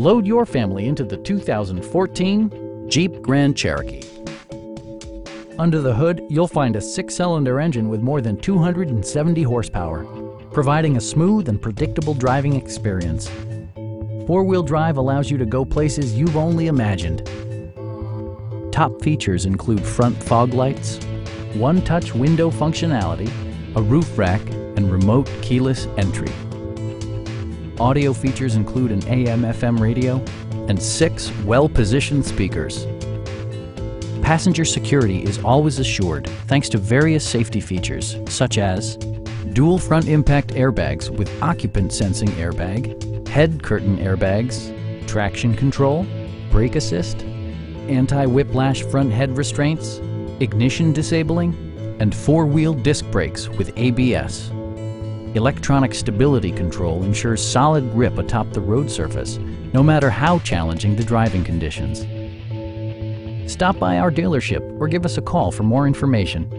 Load your family into the 2014 Jeep Grand Cherokee. Under the hood, you'll find a 6-cylinder engine with more than 270 horsepower, providing a smooth and predictable driving experience. 4-wheel drive allows you to go places you've only imagined. Top features include front fog lights, one-touch window functionality, a roof rack, and remote keyless entry. Audio features include an AM/FM radio and 6 well-positioned speakers. Passenger security is always assured thanks to various safety features such as dual front impact airbags with occupant sensing airbag, head curtain airbags, traction control, brake assist, anti-whiplash front head restraints, ignition disabling, and 4-wheel disc brakes with ABS. Electronic stability control ensures solid grip atop the road surface, no matter how challenging the driving conditions. Stop by our dealership or give us a call for more information.